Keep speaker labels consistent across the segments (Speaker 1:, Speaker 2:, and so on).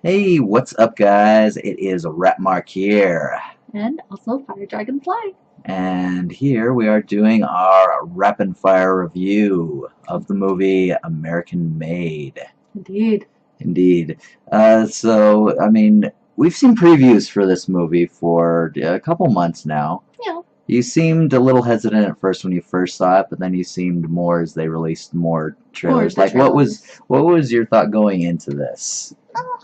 Speaker 1: Hey, what's up, guys? It is Rapmark here,
Speaker 2: And also Fire Dragonfly.
Speaker 1: and here we are doing our rapid fire review of the movie American Made.
Speaker 2: Indeed.
Speaker 1: Indeed. We've seen previews for this movie for a couple months now.
Speaker 2: Yeah.
Speaker 1: You seemed a little hesitant at first when you first saw it, but then you seemed more as they released more
Speaker 2: Or
Speaker 1: trailers.
Speaker 2: the
Speaker 1: Like, what was
Speaker 2: trailers.
Speaker 1: what was your thought going into this?
Speaker 2: Oh,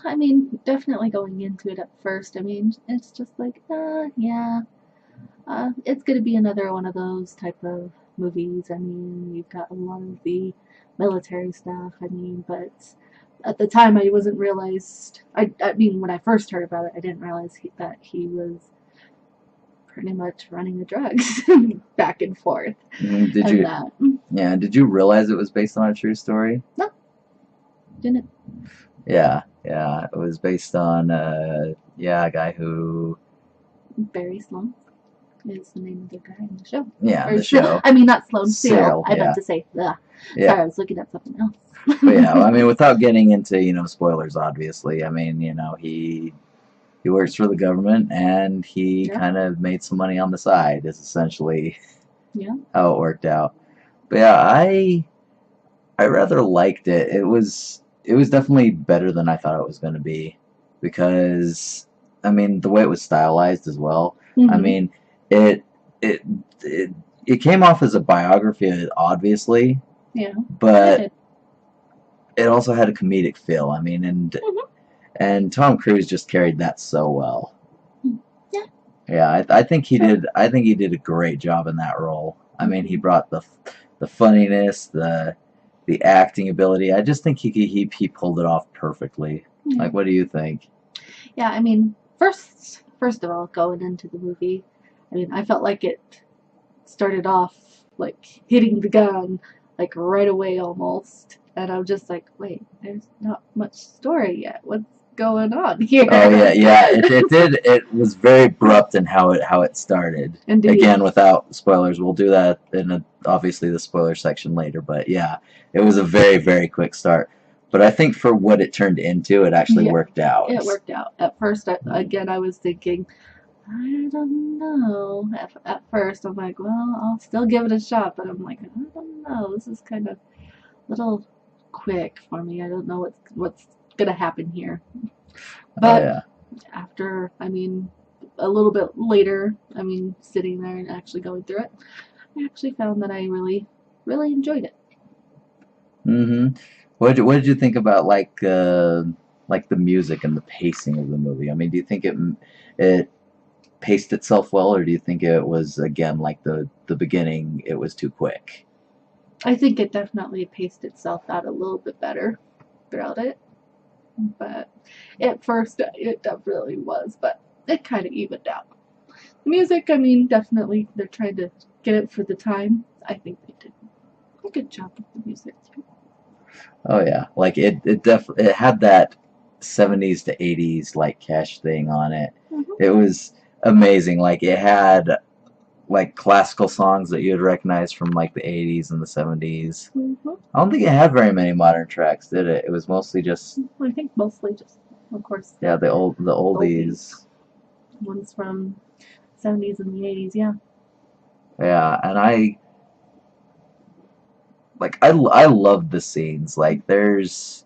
Speaker 2: definitely going into it at first. It's just like, yeah. It's gonna be another one of those type of movies. You've got a lot of the military stuff. But at the time, I wasn't realized. When I first heard about it, I didn't realize that he was pretty much running the drugs back and forth,
Speaker 1: Did
Speaker 2: and
Speaker 1: you,
Speaker 2: that.
Speaker 1: yeah, did you realize it was based on a true story?
Speaker 2: No, didn't.
Speaker 1: Yeah, yeah, it was based on a guy who,
Speaker 2: Barry Sloan is the name of the guy in the show.
Speaker 1: yeah, in
Speaker 2: Or
Speaker 1: the show.
Speaker 2: Not Sloan, Seal.
Speaker 1: Cyril,
Speaker 2: I meant
Speaker 1: yeah,
Speaker 2: to say, ugh.
Speaker 1: yeah.
Speaker 2: Sorry, I was looking at something else.
Speaker 1: But yeah, I mean, without getting into, spoilers, obviously, he works for the government and he
Speaker 2: Yeah,
Speaker 1: kind of made some money on the side, is essentially
Speaker 2: yeah.
Speaker 1: how it worked out. But yeah, I rather liked it. It was definitely better than I thought it was going to be because the way it was stylized as well. I
Speaker 2: Mm-hmm.
Speaker 1: mean, it it it it came off as a biography, obviously,
Speaker 2: Yeah, it
Speaker 1: but
Speaker 2: did.
Speaker 1: it also had a comedic feel.
Speaker 2: Mm-hmm.
Speaker 1: And Tom Cruise just carried that so well.
Speaker 2: Yeah,
Speaker 1: Yeah, I think he
Speaker 2: true.
Speaker 1: did. I think he did a great job in that role. He
Speaker 2: Mm-hmm.
Speaker 1: brought the funniness, the acting ability. I just think he pulled it off perfectly.
Speaker 2: Yeah,
Speaker 1: Like, what do you think?
Speaker 2: yeah. First of all, going into the movie, I felt like it started off like hitting the gun like right away almost, and I'm just like, wait, there's not much story yet. What's going on
Speaker 1: Oh
Speaker 2: here?
Speaker 1: yeah, yeah. It did. It was very abrupt in how it started.
Speaker 2: Indeed.
Speaker 1: Again, without spoilers, we'll do that in obviously the spoiler section later. But yeah, it was a very quick start. But I think for what it turned into, it actually
Speaker 2: Yeah,
Speaker 1: worked out.
Speaker 2: it worked out. At first, again, I was thinking, I don't know. At first, I'm like, well, I'll still give it a shot, but I'm like, I don't know. This is kind of a little quick for me. I don't know what's gonna happen here.
Speaker 1: Oh
Speaker 2: But
Speaker 1: yeah.
Speaker 2: after, a little bit later, sitting there and actually going through it, I actually found that I really enjoyed it.
Speaker 1: Mm-hmm. What did you think about like the music and the pacing of the movie? Do you think it paced itself well, or do you think it was again like the beginning? It was too quick.
Speaker 2: I think it definitely paced itself out a little bit better throughout it. But at first it definitely was, but it kind of evened out. The music, definitely they're trying to get it for the time. I think they did a good job with the music too.
Speaker 1: Oh yeah, like it had that 70s to 80s like cash thing on it.
Speaker 2: Mm-hmm.
Speaker 1: It was amazing. Like it had like classical songs that you would recognize from like the 80s and the 70s.
Speaker 2: Mm-hmm.
Speaker 1: I don't think it had very many modern tracks, did it? It was mostly just
Speaker 2: I think mostly just, of course,
Speaker 1: yeah, the
Speaker 2: oldies
Speaker 1: oldies.
Speaker 2: ones from 70s and the 80s. Yeah.
Speaker 1: Yeah, and I love the scenes. Like there's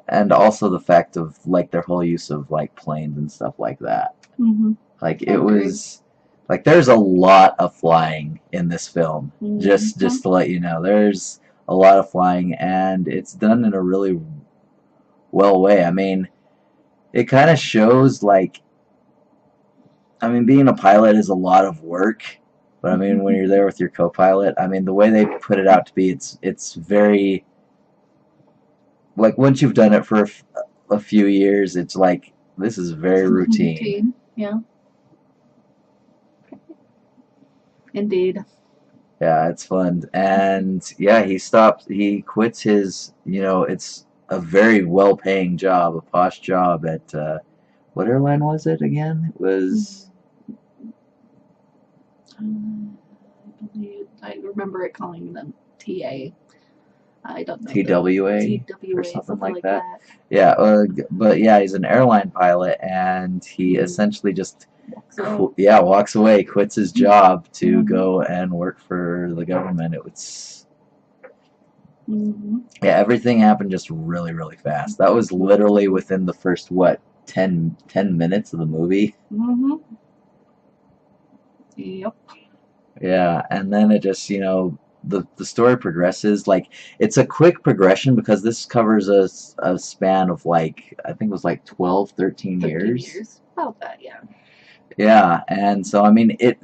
Speaker 1: and also the fact of like their whole use of like planes and stuff like that.
Speaker 2: Mm-hmm.
Speaker 1: Like
Speaker 2: I
Speaker 1: it
Speaker 2: agree.
Speaker 1: was like there's a lot of flying in this film.
Speaker 2: Mm-hmm.
Speaker 1: Just to let you know, there's a lot of flying and it's done in a really well way. It kind of shows like being a pilot is a lot of work, but when you're there with your co-pilot, the way they put it out to be, it's very like once you've done it for a few years, it's like this is very routine.
Speaker 2: Routine. Yeah. Indeed.
Speaker 1: Yeah, it's fun. And yeah, he quits it's a very well-paying job, a posh job at what airline was it again? It was
Speaker 2: I believe I remember it calling them TA. I don't know the
Speaker 1: TWA or
Speaker 2: TWA,
Speaker 1: something
Speaker 2: something
Speaker 1: like
Speaker 2: like
Speaker 1: that.
Speaker 2: that.
Speaker 1: Yeah, but yeah, he's an airline pilot, and he
Speaker 2: Mm.
Speaker 1: essentially just
Speaker 2: Walks away.
Speaker 1: yeah, walks away, quits his job to
Speaker 2: Mhm.
Speaker 1: go and work for the government. It was
Speaker 2: Mhm.
Speaker 1: yeah, everything happened just really, really fast. That was literally within the first what 10 minutes of the movie.
Speaker 2: Mhm. Yep.
Speaker 1: Yeah, and then it just the story progresses like it's a quick progression because this covers a span of like I think it was like 12, 13
Speaker 2: 13
Speaker 1: years.
Speaker 2: years. About that, yeah.
Speaker 1: Yeah, and so I mean it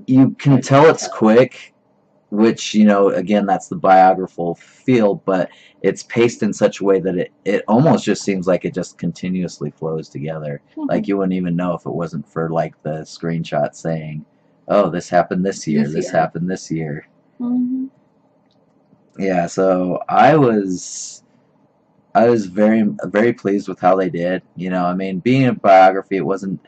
Speaker 1: you can tell it's quick, which again that's the biographical feel, but it's paced in such a way that it almost just seems like it just continuously flows together. Like you wouldn't even know if it wasn't for like the screenshot saying, "Oh, this happened this year. This happened this year."
Speaker 2: Mhm.
Speaker 1: Yeah, so I was very very pleased with how they did. I mean, being a biography, it wasn't.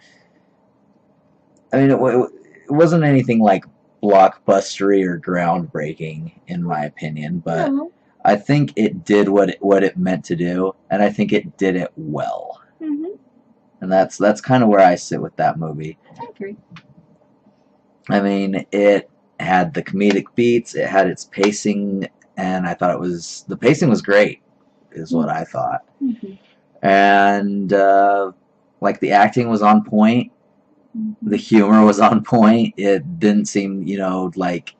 Speaker 1: I mean, it wasn't anything like blockbustery or groundbreaking in my opinion, but
Speaker 2: No.
Speaker 1: I think it did what it meant to do, and I think it did it well.
Speaker 2: Mhm.
Speaker 1: And that's kind of where I sit with that movie.
Speaker 2: I agree.
Speaker 1: I mean, it had the comedic beats, it had its pacing, and I thought the pacing was great, is what I thought.
Speaker 2: Mhm.
Speaker 1: And like the acting was on point,
Speaker 2: Mhm.
Speaker 1: the humor was on point. It didn't seem, like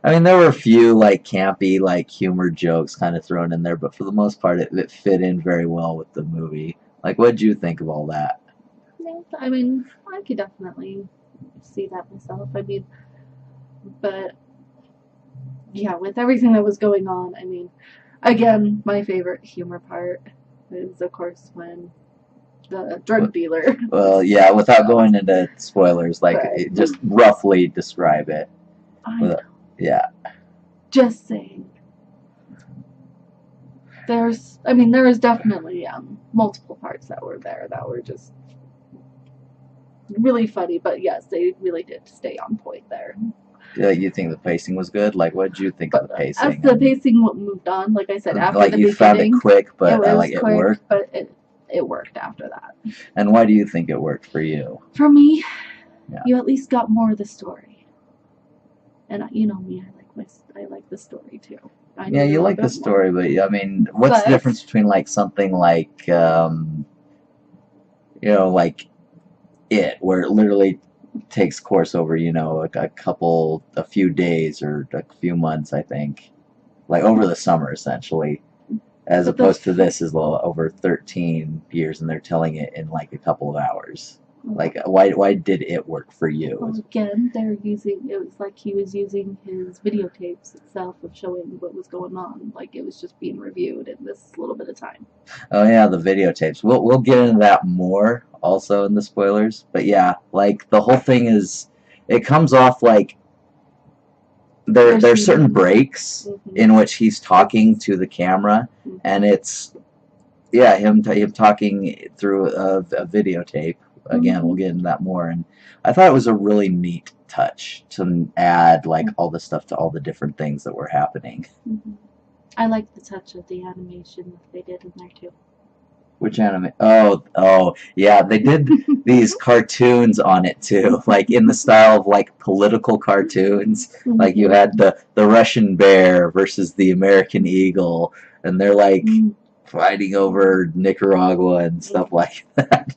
Speaker 1: I mean, there were a few like campy, like humor jokes kind of thrown in there, but for the most part, it fit in very well with the movie. Like, what did you think of all that?
Speaker 2: Yeah, I mean, I could definitely see that myself. I mean, but yeah, with everything that was going on, I mean, again, my favorite humor part is, of course, when the drug dealer.
Speaker 1: Well, yeah, without going into spoilers, like
Speaker 2: Right.
Speaker 1: just roughly describe it.
Speaker 2: I know.
Speaker 1: Yeah.
Speaker 2: Just saying. I mean, there was definitely multiple parts that were there that were just really funny, but yes, they really did stay on point there.
Speaker 1: You think the pacing was good? Like, what did you think of the pacing?
Speaker 2: As the pacing moved on, like I said, after
Speaker 1: like
Speaker 2: the
Speaker 1: you found it
Speaker 2: beginning,
Speaker 1: quick, but
Speaker 2: it was
Speaker 1: like it
Speaker 2: quick,
Speaker 1: worked.
Speaker 2: but it worked after that.
Speaker 1: And why do you think it worked for you?
Speaker 2: For me,
Speaker 1: Yeah.
Speaker 2: you at least got more of the story, and you know me, I like the story too. I
Speaker 1: Yeah,
Speaker 2: need
Speaker 1: you
Speaker 2: a little
Speaker 1: like the
Speaker 2: bit more.
Speaker 1: story, but I mean, what's the difference between like something like like it, where it literally takes course over a few days or a few months, I think, like over the summer essentially, as
Speaker 2: But
Speaker 1: opposed to this is over 13 years and they're telling it in like a couple of hours. Like, why did it work for you?
Speaker 2: Well, again, it was like he was using his videotapes itself of showing what was going on. Like it was just being reviewed in this little bit of time.
Speaker 1: Oh yeah, the videotapes. We'll get into that more also in the spoilers. But yeah, like the whole thing it comes off like there's certain breaks in which he's talking to the camera, and it's him talking through a videotape. Again, we'll get into that more. And I thought it was a really neat touch to add like all the stuff to all the different things that were happening.
Speaker 2: I like the touch of the animation that they did in there too.
Speaker 1: Which anime? Oh, yeah, they did these cartoons on it too, like in the style of like political cartoons. Like you had the Russian bear versus the American eagle, and they're like fighting over Nicaragua and stuff like that.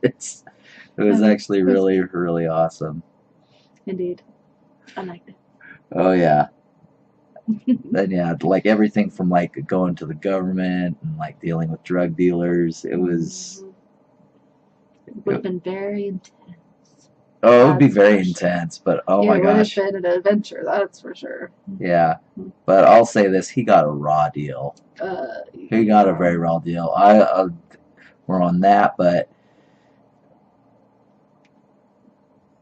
Speaker 1: It was actually really, really awesome.
Speaker 2: Indeed, I liked it.
Speaker 1: Oh yeah. Then yeah, like everything from like going to the government and like dealing with drug dealers. It would
Speaker 2: have been very intense.
Speaker 1: Oh, it would be very intense, but oh my gosh.
Speaker 2: It would have been an adventure, that's for sure.
Speaker 1: Yeah, but I'll say this: he got a raw deal. He got a very raw deal. We're on that, but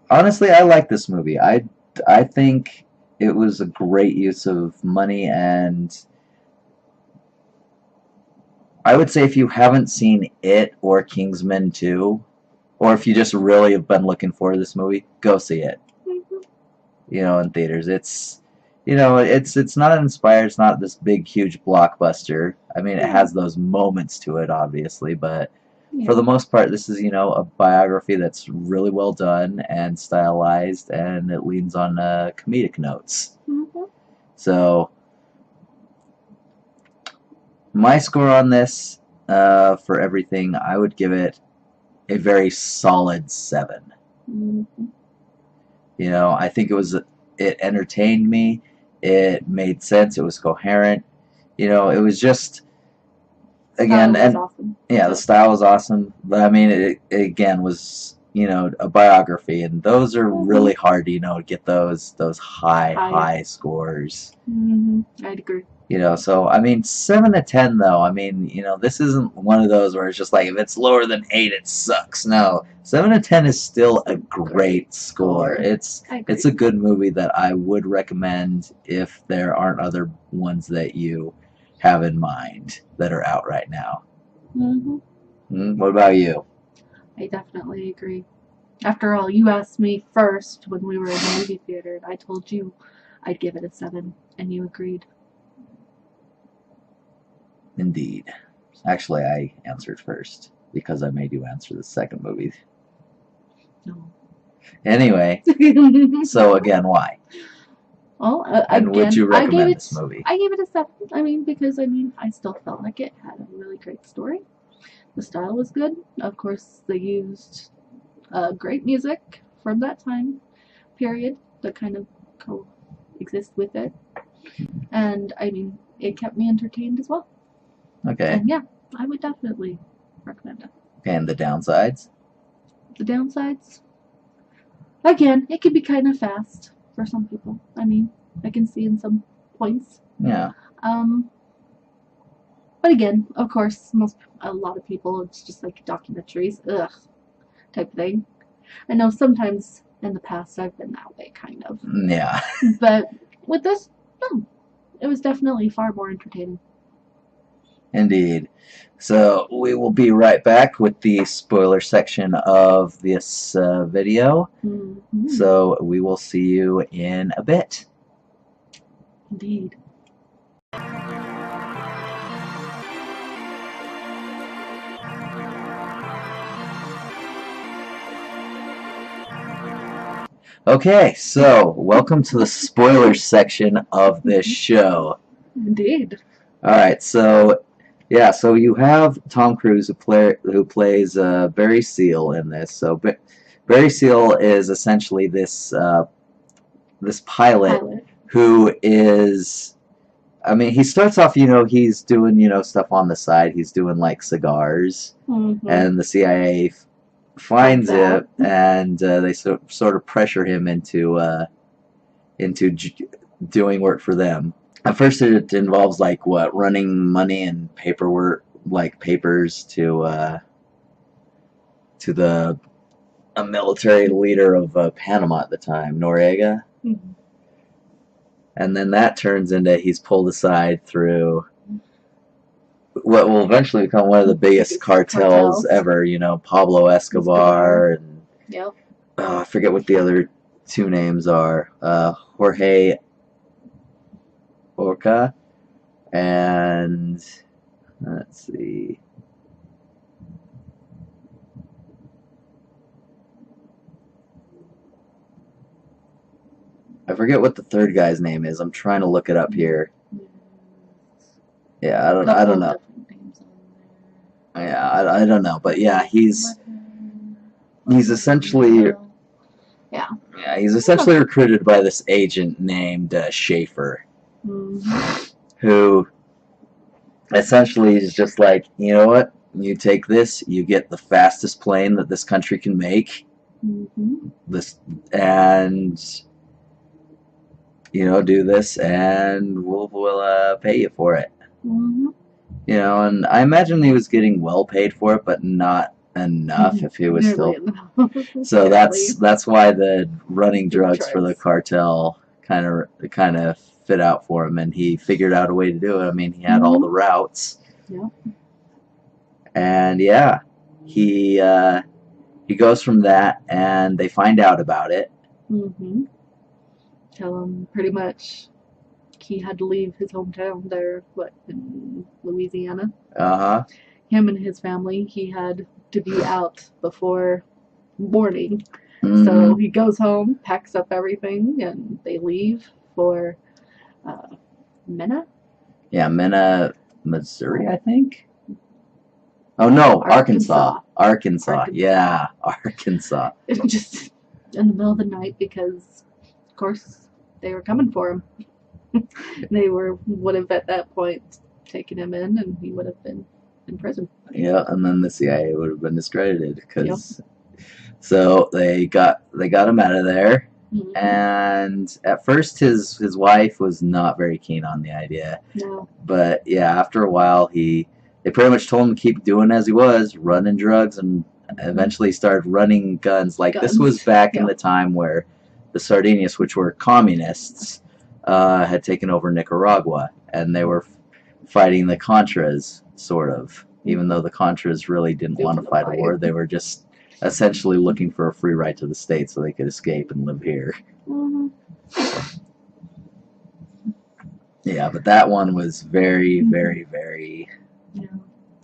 Speaker 1: honestly, I like this movie. I think it was a great use of money, and I would say if you haven't seen it or Kingsman 2, or if you just really have been looking for this movie, go see it. In theaters. you know, it's not inspired. It's not this big, huge blockbuster. I mean, it
Speaker 2: Yeah.
Speaker 1: has those moments to it, obviously, but for the
Speaker 2: Yeah.
Speaker 1: most part, this is, you know, a biography that's really well done and stylized, and it leans on comedic notes.
Speaker 2: Mm-hmm.
Speaker 1: So my score on this, for everything, I would give it a very solid 7.
Speaker 2: Mm-hmm.
Speaker 1: You know, I think it entertained me. It made sense. It was coherent. You know, it was just again,
Speaker 2: Style was
Speaker 1: and
Speaker 2: awesome.
Speaker 1: yeah, the
Speaker 2: So,
Speaker 1: style was awesome. But I mean, it again was, you know, a biography, and those are
Speaker 2: mm-hmm.
Speaker 1: really hard to, you know, get those
Speaker 2: High.
Speaker 1: high scores.
Speaker 2: Mm-hmm. I'd agree.
Speaker 1: You know, so I mean, 7 to 10 though. I mean, you know, this isn't one of those where it's just like if it's lower than 8, it sucks. No, 7 to 10 is still a great score. It's a good movie that I would recommend if there aren't other ones that you have in mind that are out right now.
Speaker 2: Mm-hmm.
Speaker 1: What about you?
Speaker 2: I definitely agree. After all, you asked me first when we were in the movie theater, and I told you I'd give it a 7, and you agreed.
Speaker 1: Indeed. Actually, I answered first because I made you answer the second movie.
Speaker 2: No.
Speaker 1: Anyway, so again, why?
Speaker 2: Well,
Speaker 1: And would you
Speaker 2: I gave
Speaker 1: recommend this
Speaker 2: it.
Speaker 1: movie?
Speaker 2: I gave it a 7. I mean, because I still felt like it had a really great story. The style was good. Of course, they used great music from that time period that kind of coexist with it, and I mean, it kept me entertained as well.
Speaker 1: Okay.
Speaker 2: And yeah, I would definitely recommend it.
Speaker 1: Okay, and the downsides?
Speaker 2: The downsides, again, it can be kind of fast for some people. I mean, I can see in some points.
Speaker 1: Yeah.
Speaker 2: Um, but again, of course, a lot of people, it's just like documentaries, ugh, type thing. I know sometimes in the past I've been that way, kind of.
Speaker 1: Yeah.
Speaker 2: But with this, no, it was definitely far more entertaining.
Speaker 1: Indeed. So we will be right back with the spoiler section of this video.
Speaker 2: Mm-hmm.
Speaker 1: So we will see you in a bit.
Speaker 2: Indeed.
Speaker 1: Okay, so welcome to the spoiler section of this show.
Speaker 2: Indeed.
Speaker 1: All right, so yeah, so you have Tom Cruise who plays Barry Seal in this. So Barry Seal is essentially this pilot who is, I mean, he starts off, you know, he's doing, you know, stuff on the side. He's doing like cigars, and the CIA finds it, and they sort of pressure him into doing work for them. At first, it involves like what, running money and paperwork, like papers to the a military leader of Panama at the time, Noriega.
Speaker 2: Mm-hmm.
Speaker 1: And then that turns into he's pulled aside through what will eventually become one of the biggest cartels ever. You know, Pablo Escobar and
Speaker 2: yep.
Speaker 1: I forget what the other two names are. Jorge Orca and let's see. I forget what the third guy's name is. I'm trying to look it up here. Yeah, I don't know. Yeah, I don't know, but yeah, he's essentially he's essentially recruited by this agent named Schaefer, who essentially is just like, you know what, you take this, you get the fastest plane that this country can make, this, and you know, do this, and we'll pay you for it. You know, and I imagine he was getting well paid for it, but not enough if he was still. So that's why the running drugs for the cartel kind of fit out for him, and he figured out a way to do it. I mean, he had all the routes.
Speaker 2: Yeah.
Speaker 1: And yeah, he goes from that, and they find out about it.
Speaker 2: Tell him pretty much he had to leave his hometown there, what, in Louisiana.
Speaker 1: Uh-huh.
Speaker 2: Him and his family, he had to be out before morning. So
Speaker 1: Mm-hmm.
Speaker 2: he goes home, packs up everything, and they leave for uh, Mena,
Speaker 1: Yeah, Mena, Missouri, I think. Oh no, Arkansas.
Speaker 2: Arkansas.
Speaker 1: Arkansas.
Speaker 2: Arkansas.
Speaker 1: Yeah, Arkansas.
Speaker 2: Just in the middle of the night because, of course, they were coming for him. They would have at that point taken him in, and he would have been in prison.
Speaker 1: Yeah, and then the CIA would have been discredited
Speaker 2: Yep.
Speaker 1: because so they got him out of there.
Speaker 2: Mm-hmm.
Speaker 1: And at first his wife was not very keen on the idea.
Speaker 2: No.
Speaker 1: But yeah, after a while they pretty much told him to keep doing as he was, running drugs, and eventually started running guns. Like this was back in the time where the Sardinians, which were communists, had taken over Nicaragua, and they were fighting the Contras, sort of. Even though the Contras really didn't want to fight a war, they were just essentially looking for a free ride to the States so they could escape and live here.
Speaker 2: Mm-hmm.
Speaker 1: Yeah, but that one was very, very, very.
Speaker 2: Yeah.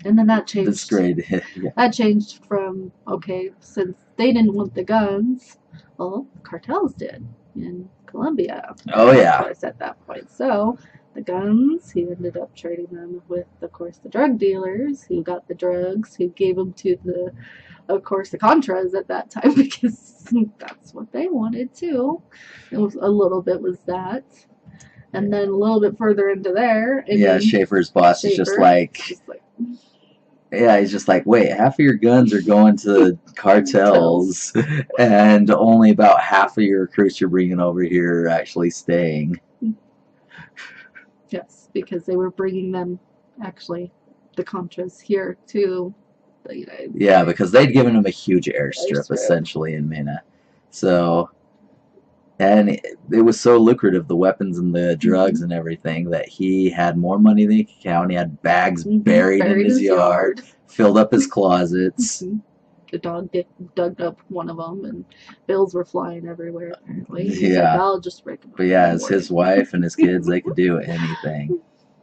Speaker 2: And then that changed.
Speaker 1: Discredited. Yeah.
Speaker 2: That changed from, okay, since they didn't want the guns, well, cartels did in Colombia.
Speaker 1: Oh yeah.
Speaker 2: Of course, at that point. So the guns, he ended up trading them with, of course, the drug dealers who got the drugs, who gave them to the, of course, the Contras at that time because that's what they wanted too. It was a little bit was that. And then a little bit further into there.
Speaker 1: Yeah, Schaefer's boss is just like, yeah, he's just like, wait, half of your guns are going to cartels, and only about half of your recruits you're bringing over here are actually staying.
Speaker 2: Yes, because they were bringing them, actually, the Contras here to the United States.
Speaker 1: Yeah, because they'd given him a huge airstrip essentially in Mena. So, and it was so lucrative, the weapons and the drugs and everything, that he had more money than he could count. He had bags buried in his yard, filled up his closets.
Speaker 2: The dog dug up one of them, and bills were flying everywhere, apparently.
Speaker 1: Yeah.
Speaker 2: Like, I'll just break them.
Speaker 1: But yeah, as his wife and his kids, they could do anything.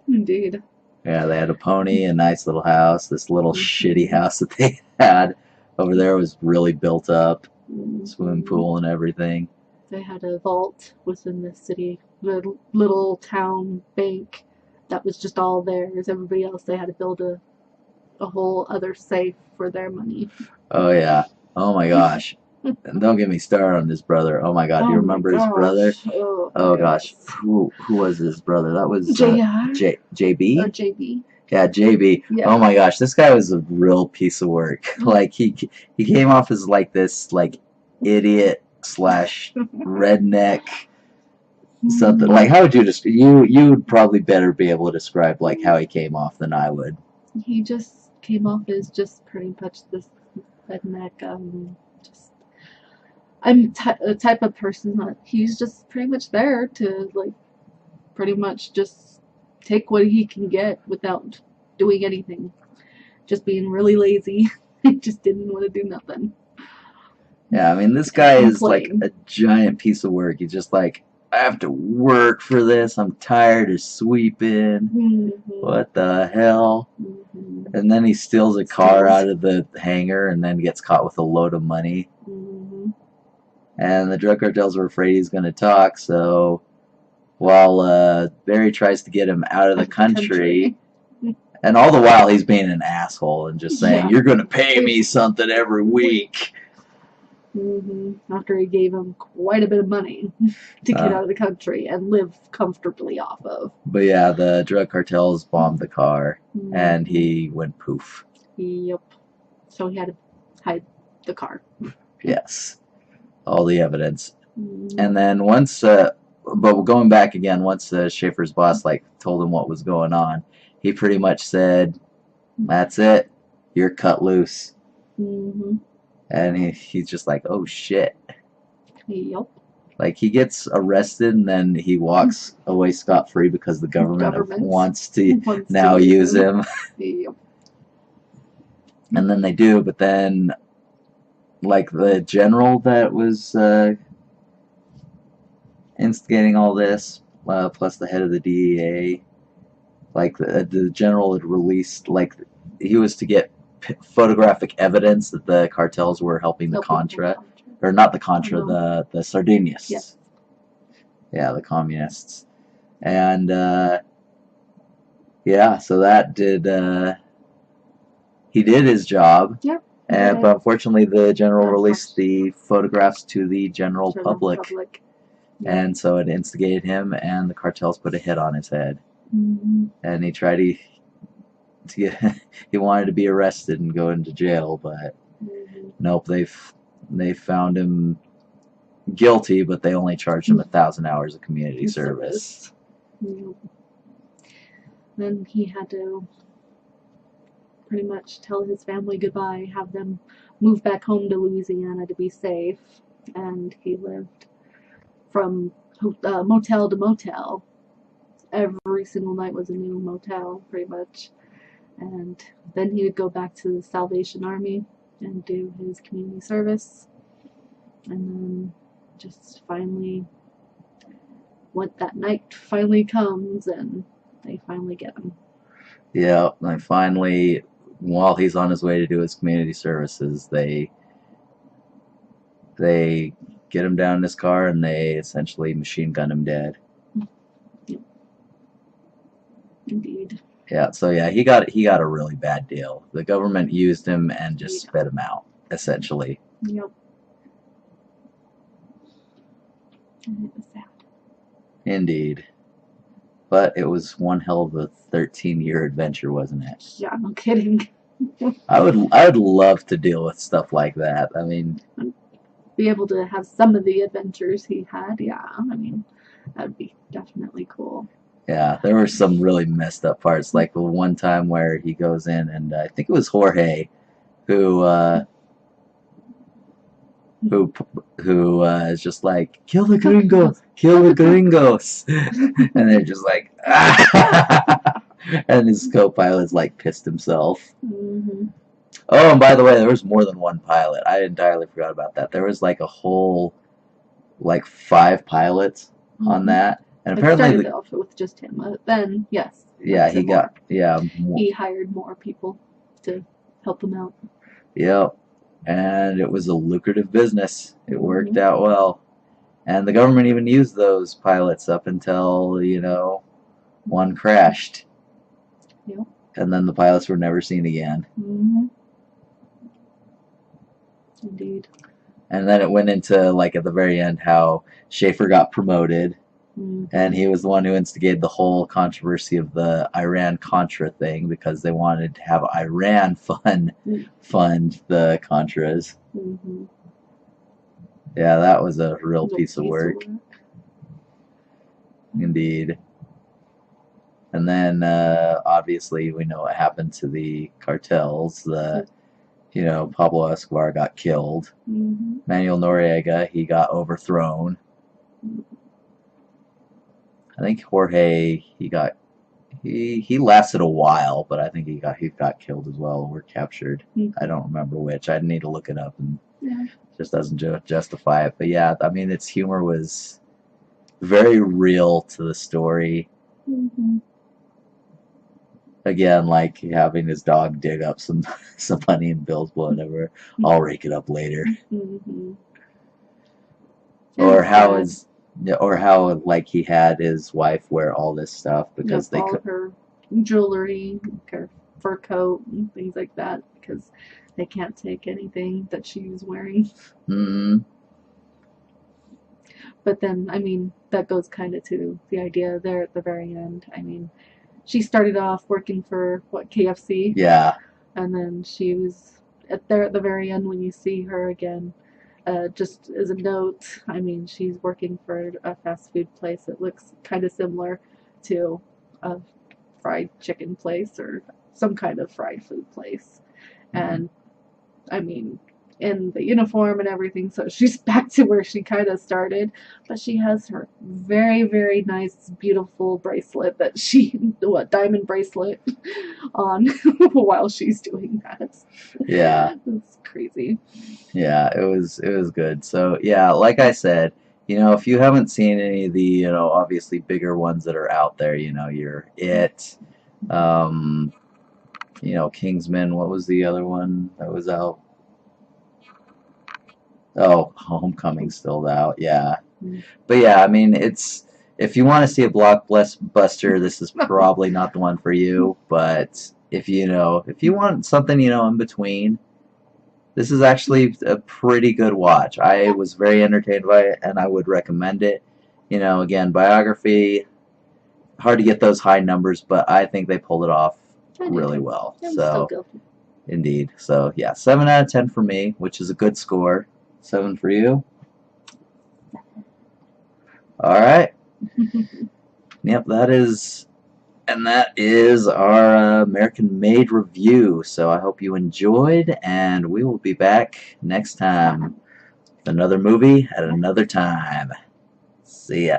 Speaker 2: Indeed.
Speaker 1: Yeah, they had a pony, a nice little house. This little shitty house that they had over there was really built up. Swimming pool and everything.
Speaker 2: They had a vault within the city, the little town bank that was just all theirs. Everybody else, they had to build a whole other safe for their money.
Speaker 1: Oh yeah. Oh my gosh. And don't get me started on his brother. Oh my god, do you remember his brother? Oh gosh. Who was his brother? That was JB?
Speaker 2: Or JB.
Speaker 1: Yeah, JB. Yeah. Oh my gosh, this guy was a real piece of work. Like he came off as like this like idiot / redneck something. Like how would you just you'd probably better be able to describe like how he came off than I would.
Speaker 2: He just came off as just pretty much this redneck just I'm a type of person that he's just pretty much there to like pretty much just take what he can get without doing anything. Just being really lazy. He just didn't want to do nothing.
Speaker 1: Yeah, I mean, this guy is like a giant piece of work. He's just like, I have to work for this. I'm tired of sweeping. What the hell? And then he steals a car out of the hangar and then gets caught with a load of money. And the drug cartels are afraid he's going to talk, so while Barry tries to get him out of the country, and all the while he's being an asshole and just saying, you're going to pay me something every week.
Speaker 2: After he gave him quite a bit of money to get out of the country and live comfortably off of.
Speaker 1: But yeah, the drug cartels bombed the car, and he went poof.
Speaker 2: Yep. So he had to hide the car.
Speaker 1: Yes. All the evidence. And then once, but going back again, once Schaefer's boss like told him what was going on, he pretty much said, that's it, you're cut loose. And he's just like, oh shit.
Speaker 2: Yep.
Speaker 1: Like he gets arrested and then he walks away scot-free because the government wants to now use him.
Speaker 2: Yep.
Speaker 1: And then they do, but then like the general that was instigating all this, plus the head of the DEA. Like the general had released, like he was to get photographic evidence that the cartels were helping the
Speaker 2: Helping the
Speaker 1: Contra,
Speaker 2: Contra.
Speaker 1: or not the
Speaker 2: Oh
Speaker 1: Contra,
Speaker 2: no.
Speaker 1: the Sardinists.
Speaker 2: Yes.
Speaker 1: Yeah, the communists. And yeah, so that did he did his job.
Speaker 2: Yeah.
Speaker 1: But unfortunately, the general released
Speaker 2: Unfortunately.
Speaker 1: the photographs to the general
Speaker 2: General
Speaker 1: public,
Speaker 2: public. Yeah.
Speaker 1: and so it instigated him, and the cartels put a hit on his head.
Speaker 2: Mm-hmm.
Speaker 1: And he tried to get he wanted to be arrested and go into jail, but nope, they found him guilty, but they only charged him 1,000 hours of community service.
Speaker 2: Yep. Then he had to pretty much tell his family goodbye, have them move back home to Louisiana to be safe, and he lived from motel to motel. Every single night was a new motel, pretty much. And then he would go back to the Salvation Army and do his community service. And then just finally, what that night finally comes and they finally get him.
Speaker 1: Yeah, and finally, while he's on his way to do his community services, they get him down in his car and they essentially machine gun him dead.
Speaker 2: Yep. Indeed.
Speaker 1: Yeah, so yeah, he got a really bad deal. The government used him and just spit him out, essentially.
Speaker 2: Yep. And it was sad.
Speaker 1: Indeed. But it was one hell of a 13-year adventure, wasn't it?
Speaker 2: Yeah, no kidding.
Speaker 1: I would love to deal with stuff like that. I mean,
Speaker 2: be able to have some of the adventures he had, yeah. I mean, that'd be definitely cool.
Speaker 1: Yeah, there were some really messed up parts, like the one time where he goes in and I think it was Jorge who is just like, kill the gringos, kill the gringos, and they're just like, ah! And his co-pilot's like pissed himself.
Speaker 2: Mm-hmm.
Speaker 1: Oh, and by the way, there was more than one pilot. I entirely forgot about that. There was like a whole, like 5 pilots on that, and apparently
Speaker 2: it started off with just him. Then yes,
Speaker 1: yeah, he got
Speaker 2: he hired more people to help him out.
Speaker 1: Yep, and it was a lucrative business. It worked out well, and the government even used those pilots up until one crashed.
Speaker 2: Yep.
Speaker 1: And then the pilots were never seen again.
Speaker 2: Mm-hmm. Indeed.
Speaker 1: And then it went into, like, at the very end, how Schaefer got promoted, and he was the one who instigated the whole controversy of the Iran-Contra thing, because they wanted to have Iran fund the Contras.
Speaker 2: Mm-hmm.
Speaker 1: Yeah, that was a real piece of work. Indeed. And then, obviously, we know what happened to the cartels. Pablo Escobar got killed.
Speaker 2: Mm-hmm.
Speaker 1: Manuel Noriega, he got overthrown. I think Jorge, he lasted a while, but I think he got killed as well, or captured. I don't remember which. I'd need to look it up, and it just doesn't justify it. But yeah, I mean, its humor was very real to the story.
Speaker 2: Mm-hmm.
Speaker 1: Again, like having his dog dig up some money in bills, whatever. I'll rake it up later.
Speaker 2: Mm-hmm.
Speaker 1: Or how like he had his wife wear all this stuff because they
Speaker 2: all her jewelry, her fur coat, and things like that, because they can't take anything that she's wearing.
Speaker 1: Mm-hmm.
Speaker 2: But then, I mean, that goes kind of to the idea there at the very end. I mean, she started off working for, KFC?
Speaker 1: Yeah.
Speaker 2: And then she was there at the very end when you see her again. Just as a note, I mean, she's working for a fast food place that looks kind of similar to a fried chicken place or some kind of fried food place. And, I mean, in the uniform and everything, so she's back to where she kind of started, but she has her very, very nice, beautiful bracelet that diamond bracelet on while she's doing that.
Speaker 1: Yeah.
Speaker 2: It's crazy.
Speaker 1: Yeah, it was good. So yeah, like I said, You know, if you haven't seen any of the, obviously bigger ones that are out there, your It, um, Kingsman. What was the other one that was out? Oh, Homecoming's still out. Yeah,
Speaker 2: Mm.
Speaker 1: but yeah, I mean, it's if you want to see a blockbuster, this is probably not the one for you. But if you want something, in between, this is actually a pretty good watch. I was very entertained by it, and I would recommend it. Again, biography, hard to get those high numbers, but I think they pulled it off
Speaker 2: I do
Speaker 1: really
Speaker 2: too.
Speaker 1: well.
Speaker 2: It was still
Speaker 1: So,
Speaker 2: guilty.
Speaker 1: indeed. So, yeah, 7 out of 10 for me, which is a good score. 7 for you. All right. Yep, that is our American Made review. So I hope you enjoyed, and we will be back next time with another movie at another time. See ya.